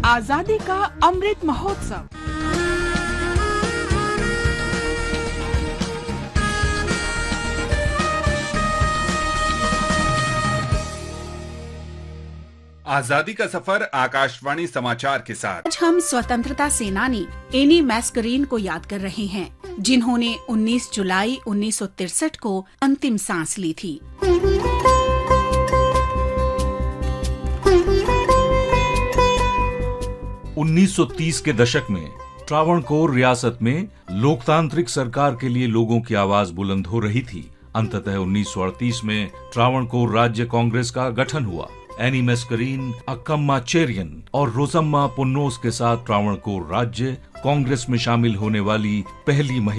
आजादी का अमृत महोत्सव। आजादी का सफर आकाशवाणी समाचार के साथ। आज हम स्वतंत्रता सेनानी एनी मैस्करीन को याद कर रहे हैं, जिन्होंने 19 जुलाई 1963 को अंतिम सांस ली थी। 1930 के दशक में त्रावणकोर रियासत में लोकतांत्रिक सरकार के लिए लोगों की आवाज बुलंद हो रही थी। अंततः 1938 में त्रावणकोर राज्य कांग्रेस का गठन हुआ। एनी मैस्करीन, अक्कम्मा चेरियन और रोजम्मा पुन्नोस के साथ त्रावणकोर राज्य कांग्रेस में शामिल होने वाली पहली महिला।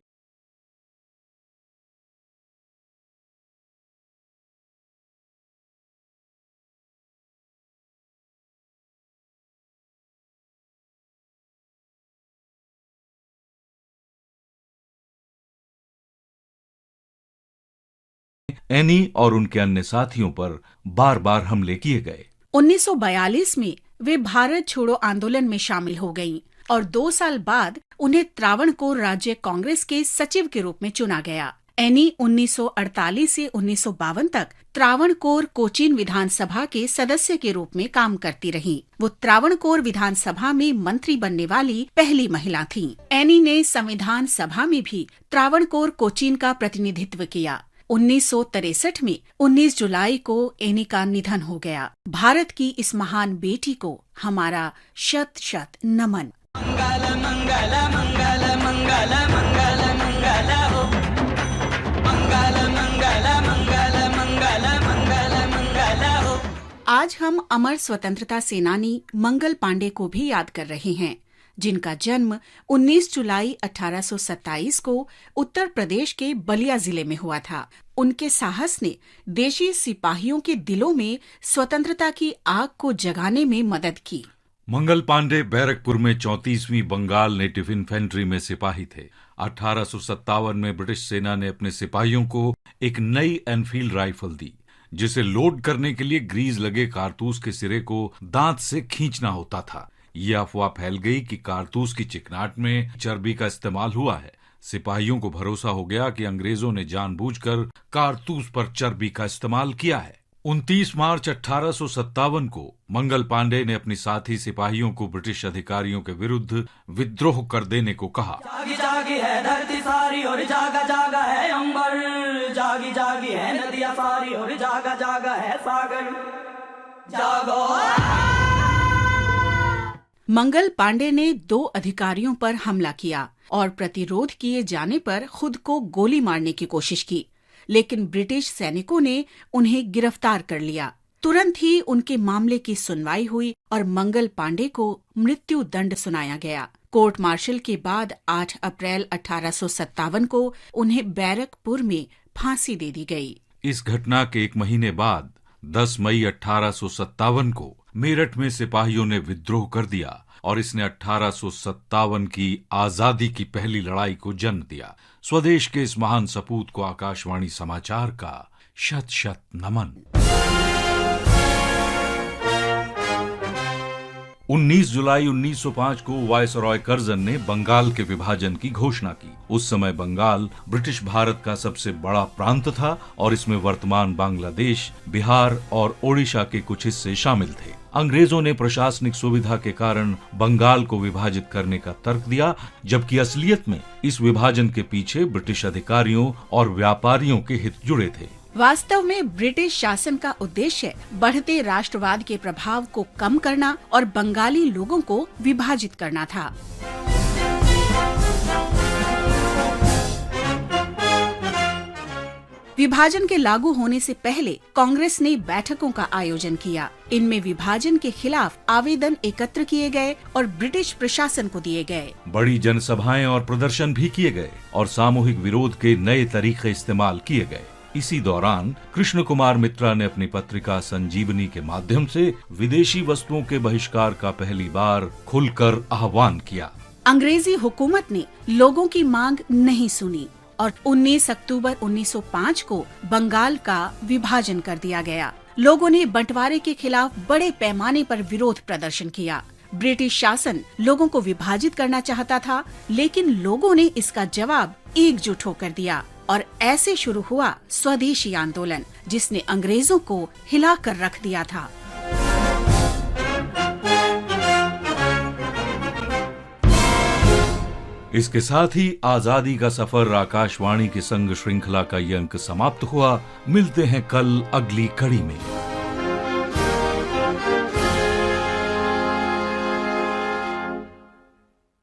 एनी और उनके अन्य साथियों पर बार बार हमले किए गए। 1942 में वे भारत छोड़ो आंदोलन में शामिल हो गयीं और 2 साल बाद उन्हें त्रावणकोर राज्य कांग्रेस के सचिव के रूप में चुना गया। एनी 1948 से 1952 तक त्रावणकोर कोचीन विधानसभा के सदस्य के रूप में काम करती रहीं। वो त्रावणकोर विधानसभा में मंत्री बनने वाली पहली महिला थीं। एनी ने संविधान सभा में भी त्रावणकोर कोचीन का प्रतिनिधित्व किया। 1963 में 19 जुलाई को एनी का निधन हो गया। भारत की इस महान बेटी को हमारा शत शत नमन। मंगल मंगल मंगल मंगल मंगल मंगल हो, मंगल मंगल मंगल मंगल मंगल मंगल हो। आज हम अमर स्वतंत्रता सेनानी मंगल पांडे को भी याद कर रहे हैं, जिनका जन्म 19 जुलाई 1827 को उत्तर प्रदेश के बलिया जिले में हुआ था। उनके साहस ने देशी सिपाहियों के दिलों में स्वतंत्रता की आग को जगाने में मदद की। मंगल पांडे बैरकपुर में 34वीं बंगाल नेटिव इन्फेंट्री में सिपाही थे। 1857 में ब्रिटिश सेना ने अपने सिपाहियों को एक नई एनफील्ड राइफल दी, जिसे लोड करने के लिए ग्रीज लगे कारतूस के सिरे को दांत से खींचना होता था। ये अफवाह फैल गई कि कारतूस की चिकनाहट में चर्बी का इस्तेमाल हुआ है। सिपाहियों को भरोसा हो गया कि अंग्रेजों ने जानबूझकर कारतूस पर चर्बी का इस्तेमाल किया है। 29 मार्च 1857 को मंगल पांडे ने अपनी साथी सिपाहियों को ब्रिटिश अधिकारियों के विरुद्ध विद्रोह कर देने को कहा। जागी जागी है धरती सारी और जागा जागा है अंबर, जागी जागी है नदियां सारी और जागा जागा है सागर, जागो। मंगल पांडे ने 2 अधिकारियों पर हमला किया और प्रतिरोध किए जाने पर खुद को गोली मारने की कोशिश की, लेकिन ब्रिटिश सैनिकों ने उन्हें गिरफ्तार कर लिया। तुरंत ही उनके मामले की सुनवाई हुई और मंगल पांडे को मृत्यु दंड सुनाया गया। कोर्ट मार्शल के बाद 8 अप्रैल 1857 को उन्हें बैरकपुर में फांसी दे दी गई। इस घटना के 1 महीने बाद 10 मई 1857 को मेरठ में सिपाहियों ने विद्रोह कर दिया और इसने 1857 की आजादी की पहली लड़ाई को जन्म दिया। स्वदेश के इस महान सपूत को आकाशवाणी समाचार का शत शत नमन। 19 जुलाई 1905 को वायसरॉय कर्जन ने बंगाल के विभाजन की घोषणा की। उस समय बंगाल ब्रिटिश भारत का सबसे बड़ा प्रांत था और इसमें वर्तमान बांग्लादेश, बिहार और ओडिशा के कुछ हिस्से शामिल थे। अंग्रेजों ने प्रशासनिक सुविधा के कारण बंगाल को विभाजित करने का तर्क दिया, जबकि असलियत में इस विभाजन के पीछे ब्रिटिश अधिकारियों और व्यापारियों के हित जुड़े थे। वास्तव में ब्रिटिश शासन का उद्देश्य बढ़ते राष्ट्रवाद के प्रभाव को कम करना और बंगाली लोगों को विभाजित करना था। विभाजन के लागू होने से पहले कांग्रेस ने बैठकों का आयोजन किया। इनमें विभाजन के खिलाफ आवेदन एकत्र किए गए और ब्रिटिश प्रशासन को दिए गए। बड़ी जनसभाएं और प्रदर्शन भी किए गए और सामूहिक विरोध के नए तरीके इस्तेमाल किए गए। इसी दौरान कृष्ण कुमार मित्रा ने अपनी पत्रिका संजीवनी के माध्यम से विदेशी वस्तुओं के बहिष्कार का पहली बार खुलकर आह्वान किया। अंग्रेजी हुकूमत ने लोगों की मांग नहीं सुनी और 19 अक्टूबर 1905 को बंगाल का विभाजन कर दिया गया। लोगों ने बंटवारे के खिलाफ बड़े पैमाने पर विरोध प्रदर्शन किया। ब्रिटिश शासन लोगों को विभाजित करना चाहता था, लेकिन लोगों ने इसका जवाब एकजुट होकर दिया और ऐसे शुरू हुआ स्वदेशी आंदोलन, जिसने अंग्रेजों को हिलाकर रख दिया था। इसके साथ ही आजादी का सफर आकाशवाणी की संग श्रृंखला का ये अंक समाप्त हुआ। मिलते हैं कल अगली कड़ी में।